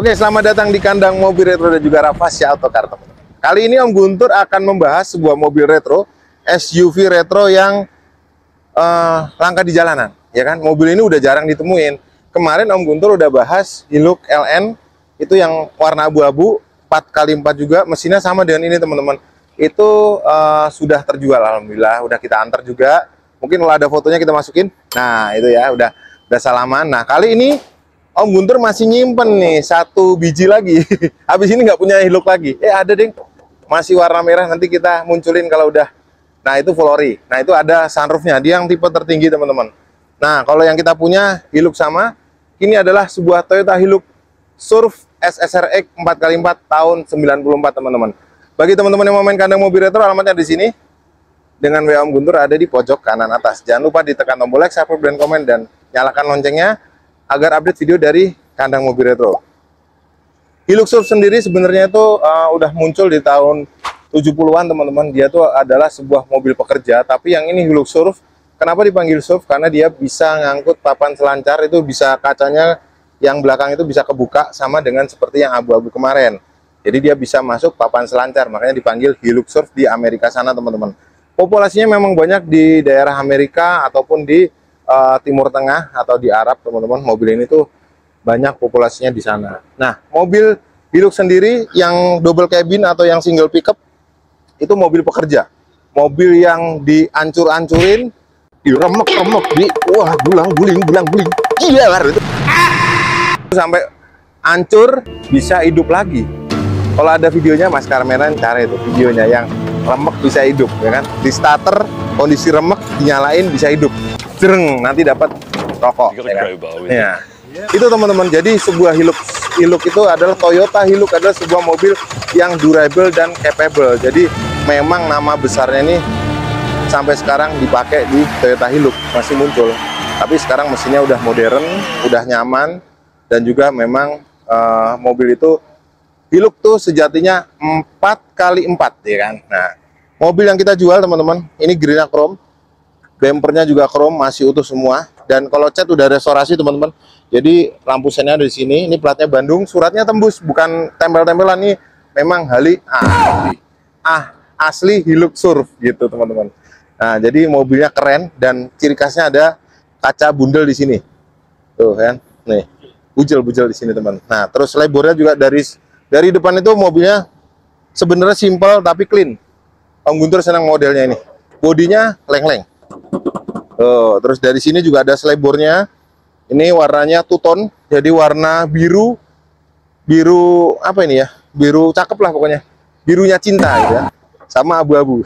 Oke, selamat datang di kandang mobil retro dan juga Rafflesia Autocar, teman-teman. Kali ini Om Guntur akan membahas sebuah mobil retro, SUV retro yang langka di jalanan, ya kan? Mobil ini udah jarang ditemuin. Kemarin Om Guntur udah bahas Hilux LN, itu yang warna abu-abu, 4x4 juga, mesinnya sama dengan ini, teman-teman. Itu sudah terjual, alhamdulillah, udah kita antar juga. Mungkin kalau ada fotonya kita masukin. Nah, itu ya, udah salaman. Nah, kali ini Om Guntur masih nyimpen nih 1 biji lagi. Habis ini nggak punya Hilux lagi. Ada deh, masih warna merah, nanti kita munculin kalau udah. Nah, itu full ori. Nah, itu ada sunroofnya, dia yang tipe tertinggi, teman-teman. Nah, kalau yang kita punya Hilux sama, ini adalah sebuah Toyota Hilux Surf SSRX 4x4 tahun 94, teman-teman. Bagi teman-teman yang mau main kandang mobil retro, alamatnya di sini. Dengan WA Om Guntur ada di pojok kanan atas. Jangan lupa ditekan tombol like, subscribe, dan komen, dan nyalakan loncengnya agar update video dari kandang mobil retro. Hilux Surf sendiri sebenarnya itu udah muncul di tahun 70-an, teman-teman. Dia tuh adalah sebuah mobil pekerja, tapi yang ini Hilux Surf. Kenapa dipanggil Surf? Karena dia bisa ngangkut papan selancar, itu bisa kacanya yang belakang itu bisa kebuka sama dengan seperti yang abu-abu kemarin. Jadi dia bisa masuk papan selancar, makanya dipanggil Hilux Surf di Amerika sana, teman-teman. Populasinya memang banyak di daerah Amerika ataupun di Timur Tengah atau di Arab, teman-teman. Mobil ini tuh banyak populasinya di sana. Nah, mobil Hilux sendiri yang double cabin atau yang single pickup itu mobil pekerja. Mobil yang dihancur-hancurin, diremek-remek, wah, guling-guling, gila itu. Sampai hancur bisa hidup lagi. Kalau ada videonya, Mas Karmenan cari itu videonya yang remek bisa hidup, ya kan? Di starter kondisi remek dinyalain bisa hidup. Jereng, nanti dapat rokok, ya kan? Ya. Itu, teman-teman. Jadi sebuah Hilux itu adalah Toyota Hilux, adalah sebuah mobil yang durable dan capable. Jadi memang nama besarnya ini sampai sekarang dipakai di Toyota Hilux, masih muncul. Tapi sekarang mesinnya udah modern, udah nyaman, dan juga memang mobil itu Hilux tuh sejatinya 4x4, ya kan? Nah, mobil yang kita jual, teman-teman, ini grillnya chrome. Bempernya juga chrome, masih utuh semua. Dan kalau cat udah restorasi, teman-teman. Jadi lampu sennya ada di sini. Ini platnya Bandung, suratnya tembus, bukan tempel-tempelan. Ini memang asli Hilux Surf gitu, teman-teman. Nah, jadi mobilnya keren dan ciri khasnya ada kaca bundel di sini. Tuh kan, nih, bujel-bujel di sini, teman. Nah, terus lebarnya juga dari depan itu mobilnya sebenarnya simple tapi clean. Om Guntur senang modelnya ini. Bodinya leng-leng. Terus dari sini juga ada selebornya. Ini warnanya two-tone, jadi warna biru apa ini ya? Biru cakep lah pokoknya. Birunya cinta gitu ya. Sama abu-abu.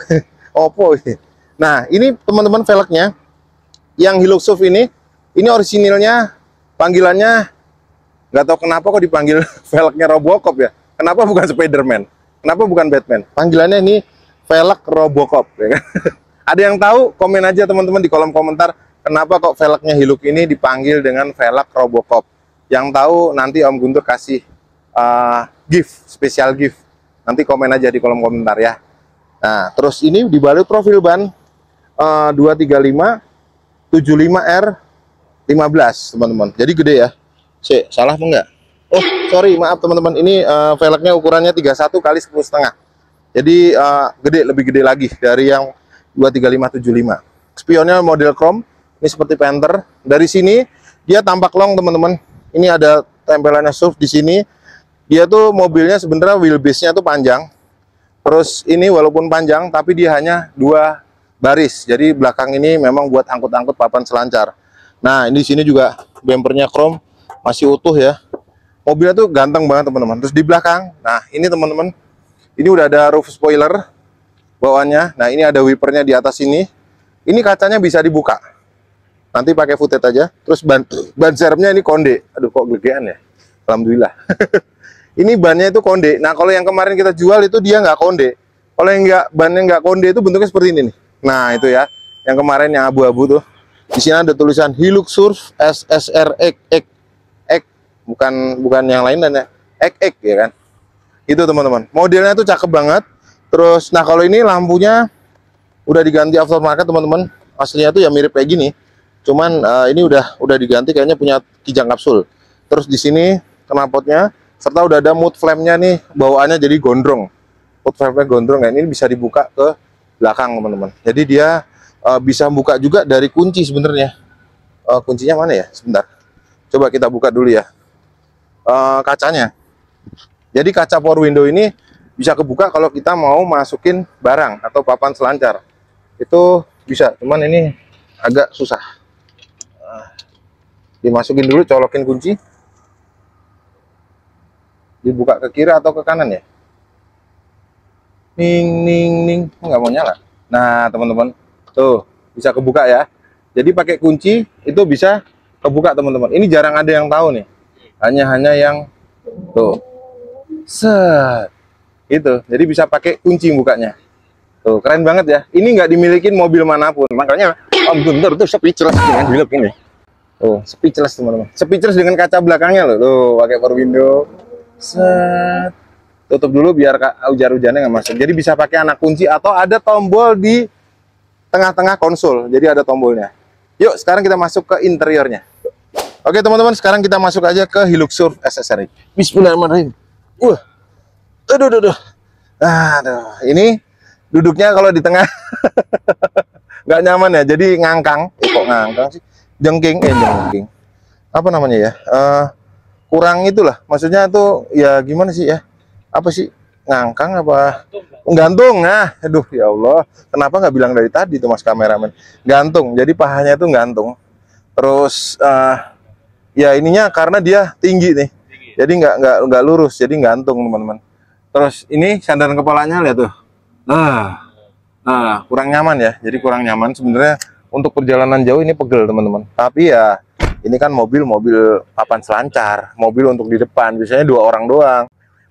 Oppo ini. Nah, ini teman-teman velgnya yang Hilux Surf ini orisinilnya panggilannya nggak tahu kenapa kok dipanggil velgnya Robocop ya. Kenapa bukan Spiderman? Kenapa bukan Batman? Panggilannya ini velg Robocop, ya kan? Ada yang tahu? Komen aja, teman-teman, di kolom komentar. Kenapa kok velgnya Hilux ini dipanggil dengan velg Robocop? Yang tahu nanti Om Guntur kasih gift, spesial gift. Nanti komen aja di kolom komentar ya. Nah, terus ini dibalut profil ban 235 75R 15, teman-teman. Jadi gede ya. Salah apa enggak? Oh, sorry, maaf teman-teman. Ini velgnya ukurannya 31 kali 10,5. Jadi gede, lebih gede lagi dari yang 235/75. Spionnya model chrome. Ini seperti Panther. Dari sini dia tampak long, teman-teman. Ini ada tempelannya Surf di sini. Dia tuh mobilnya sebenarnya wheelbase-nya tuh panjang. Terus ini walaupun panjang, tapi dia hanya 2 baris. Jadi belakang ini memang buat angkut-angkut papan selancar. Nah, ini di sini juga bempernya chrome, masih utuh ya. Mobilnya tuh ganteng banget, teman-teman. Terus di belakang, nah ini, teman-teman, ini udah ada roof spoiler bawaannya. Nah, ini ada wipernya di atas ini. Ini kacanya bisa dibuka. Nanti pakai footage aja. Terus ban serepnya ini konde. Aduh, kok gelegean ya. Alhamdulillah. Ini bannya itu konde. Nah, kalau yang kemarin kita jual itu dia nggak konde. Kalau yang bannya nggak konde itu bentuknya seperti ini nih. Nah, itu ya. Yang kemarin yang abu-abu tuh. Di sini ada tulisan Hilux Surf SSRX. Bukan yang lain dan ya. XX, ya kan. Itu, teman-teman. Modelnya tuh cakep banget. Terus, nah kalau ini lampunya udah diganti aftermarket, teman-teman. Aslinya tuh ya mirip kayak gini. Cuman ini udah diganti, kayaknya punya Kijang Kapsul. Terus di sini knalpotnya serta udah ada mud flame-nya nih, bawaannya jadi gondrong. Mud flame-nya gondrong, ya. Ini bisa dibuka ke belakang teman-teman. Jadi dia bisa buka juga dari kunci sebenarnya. Kuncinya mana ya? Sebentar. Coba kita buka dulu ya. Kacanya. Jadi kaca power window ini bisa kebuka kalau kita mau masukin barang atau papan selancar. Itu bisa, cuman ini agak susah. Dimasukin dulu, colokin kunci. Dibuka ke kiri atau ke kanan ya? Ning ning ning, nggak mau nyala. Nah teman-teman, tuh bisa kebuka ya. Jadi pakai kunci itu bisa kebuka teman-teman. Ini jarang ada yang tahu nih. Hanya yang tuh, set, itu. Jadi bisa pakai kunci bukanya. Tuh keren banget ya. Ini nggak dimiliki mobil manapun. Makanya Om Guntur tuh speechless dengan biluk ini. Oh, speechless teman-teman. Speechless dengan kaca belakangnya loh. Tuh, pakai power window. Set. Tutup dulu biar hujan-hujannya nggak masuk. Jadi bisa pakai anak kunci atau ada tombol di tengah-tengah konsol. Jadi ada tombolnya. Yuk, sekarang kita masuk ke interiornya. Oke, teman-teman, sekarang kita masuk aja ke Hilux Surf SSRX. Bismillahirrahmanirrahim. Aduh. Aduh, ini duduknya kalau di tengah nggak nyaman ya. Jadi ngangkang. Kok ngangkang sih? Jengking. Apa namanya ya? Kurang itulah. Maksudnya tuh ya gimana sih ya? Apa sih, ngangkang apa gantung? Nah, aduh ya Allah, kenapa nggak bilang dari tadi tuh Mas kameramen? Gantung, jadi pahanya tuh gantung. Terus ya ininya karena dia tinggi nih, jadi nggak lurus, jadi gantung teman-teman. Terus ini sandaran kepalanya lihat tuh, kurang nyaman ya, jadi kurang nyaman sebenarnya. Untuk perjalanan jauh ini pegel teman-teman, tapi ya ini kan mobil papan selancar, mobil untuk di depan, biasanya 2 orang doang.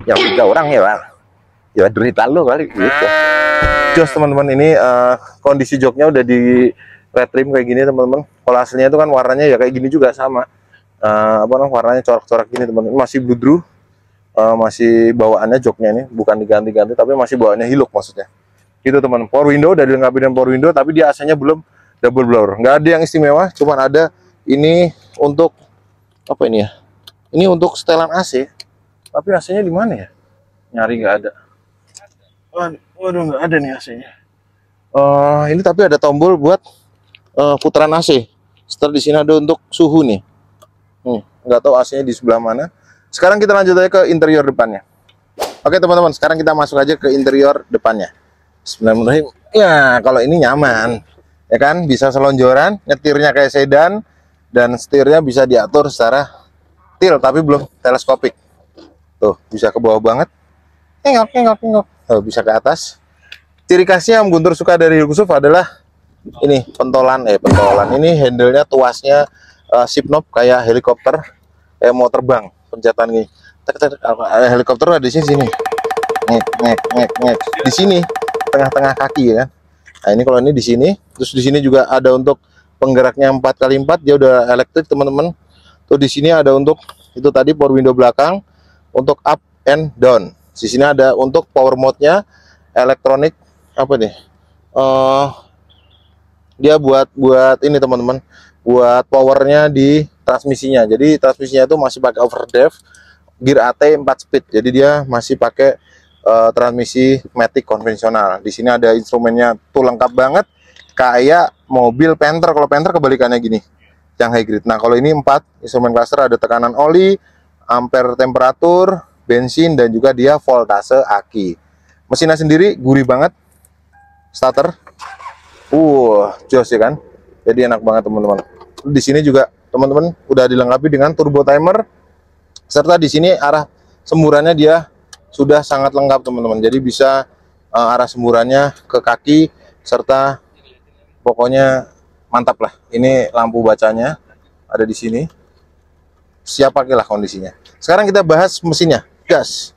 Yang 3 orang ya Bang, ya derita lo kali gitu. Jos teman-teman, ini kondisi joknya udah di red trim kayak gini teman-teman. Kalau aslinya itu kan warnanya ya kayak gini juga sama, warnanya corak-corak gini teman-teman. Masih bludru, masih bawaannya joknya ini bukan diganti-ganti, tapi masih bawaannya Hilux maksudnya. Gitu teman. Power window udah dilengkapi dengan power window, tapi dia AC-nya belum double blower. Nggak ada yang istimewa, cuman ada ini untuk apa ini ya? Ini untuk setelan AC. Tapi AC-nya di mana ya? Nyari nggak ada. Waduh, nggak ada nih AC-nya. Ini tapi ada tombol buat putaran AC. Setelah di sini ada untuk suhu nih. Nggak tahu AC-nya di sebelah mana. Sekarang kita lanjut aja ke interior depannya. Oke teman-teman, sekarang kita masuk aja ke interior depannya. Bismillahirrahmanirrahim. Ya, kalau ini nyaman, ya kan? Bisa selonjoran, nyetirnya kayak sedan, dan setirnya bisa diatur secara tilt, tapi belum teleskopik. Tuh, bisa ke bawah banget. Nengok. Tuh, bisa ke atas. Ciri khasnya Om Guntur suka dari Hilux Surf adalah ini, pentolan. Ini handle-nya, tuasnya ship knob kayak helikopter, kayak mau terbang, pencetan gini. Helikopter ada di sini. Ngek. Di sini, tengah-tengah kaki ya kan. Nah, ini kalau ini di sini, terus di sini juga ada untuk penggeraknya 4x4, dia udah elektrik teman-teman. Tuh di sini ada untuk itu tadi power window belakang, untuk up and down. Di sini ada untuk power mode-nya, elektronik apa nih? Dia buat ini teman-teman, buat powernya di transmisinya. Jadi transmisinya itu masih pakai overdrive, gear AT 4 speed. Jadi dia masih pakai transmisi matic konvensional. Di sini ada instrumennya tuh lengkap banget, kayak mobil Panther. Kalau Panther kebalikannya gini, yang hybrid. Nah kalau ini 4 instrumen cluster, ada tekanan oli, ampere temperatur, bensin, dan juga dia voltase aki. Mesinnya sendiri gurih banget, starter, jos ya kan. Jadi enak banget teman-teman. Di sini juga teman-teman udah dilengkapi dengan turbo timer, serta di sini arah semburannya dia sudah sangat lengkap teman-teman. Jadi bisa arah semburannya ke kaki, serta pokoknya mantap lah. Ini lampu bacanya ada di sini, siap pakai lah kondisinya. Sekarang kita bahas mesinnya, gas.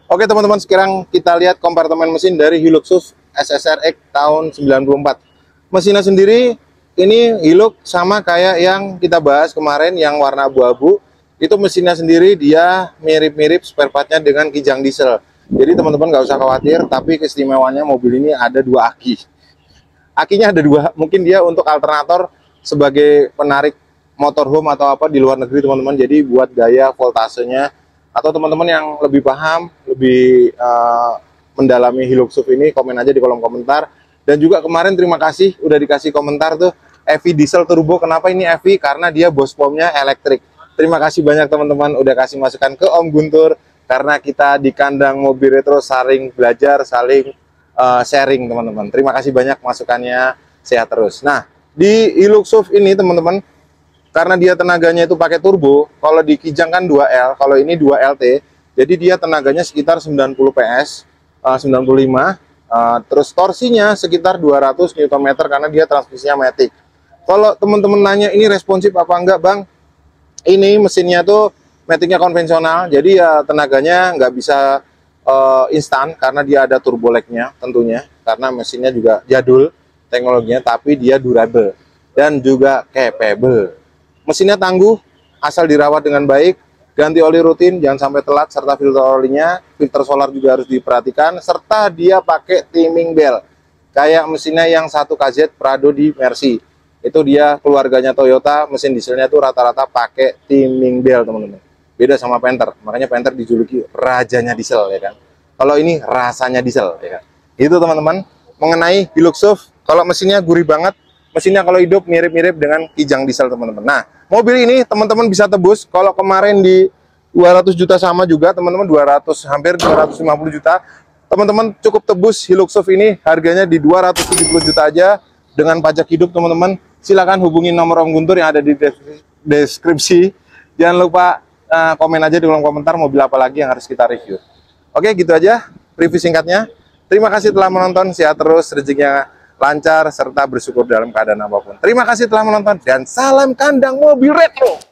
Oke teman-teman, sekarang kita lihat kompartemen mesin dari Hilux Surf SSRX tahun 94. Mesinnya sendiri ini Hilux sama kayak yang kita bahas kemarin yang warna abu-abu. Itu mesinnya sendiri dia mirip-mirip spare partnya dengan Kijang diesel. Jadi teman-teman nggak usah khawatir, tapi keistimewaannya mobil ini ada 2 aki. Akinya ada 2, mungkin dia untuk alternator sebagai penarik motorhome atau apa di luar negeri teman-teman. Jadi buat gaya voltasenya atau teman-teman yang lebih paham, lebih mendalami Hilux SUV ini, komen aja di kolom komentar. Dan juga kemarin terima kasih udah dikasih komentar tuh, EV diesel turbo. Kenapa ini EV? Karena dia bos pomnya elektrik. Terima kasih banyak teman-teman udah kasih masukan ke Om Guntur, karena kita di kandang mobil retro saling belajar, saling sharing teman-teman. Terima kasih banyak masukannya, sehat terus. Nah, di Hilux SUV ini teman-teman, karena dia tenaganya itu pakai turbo, kalau di Kijang kan 2L, kalau ini 2LT, jadi dia tenaganya sekitar 90 PS, 95, terus torsinya sekitar 200 Nm karena dia transmisinya matic. Kalau teman-teman nanya ini responsif apa enggak Bang, ini mesinnya tuh maticnya konvensional, jadi ya tenaganya nggak bisa instan karena dia ada turbo lag-nya tentunya, karena mesinnya juga jadul teknologinya, tapi dia durable dan juga capable. Mesinnya tangguh, asal dirawat dengan baik, ganti oli rutin, jangan sampai telat, serta filter olinya, filter solar juga harus diperhatikan, serta dia pakai timing belt, kayak mesinnya yang 1KZ Prado di Mercy. Itu dia keluarganya Toyota, mesin dieselnya itu rata-rata pakai timing belt teman-teman. Beda sama Panther, makanya Panther dijuluki rajanya diesel ya kan. Kalau ini rasanya diesel ya kan. Gitu teman-teman, mengenai Hilux SUV, kalau mesinnya gurih banget, mesinnya kalau hidup mirip-mirip dengan Kijang diesel teman-teman. Nah, mobil ini teman-teman bisa tebus, kalau kemarin di 200 juta sama juga teman-teman, 200 hampir 250 juta. Teman-teman cukup tebus Hilux SUV ini, harganya di 270 juta aja dengan pajak hidup teman-teman. Silakan hubungi nomor Om Guntur yang ada di deskripsi. Jangan lupa komen aja di kolom komentar mobil apa lagi yang harus kita review. Oke, gitu aja review singkatnya. Terima kasih telah menonton, sehat terus, rezekinya lancar, serta bersyukur dalam keadaan apapun. Terima kasih telah menonton, dan salam kandang mobil retro.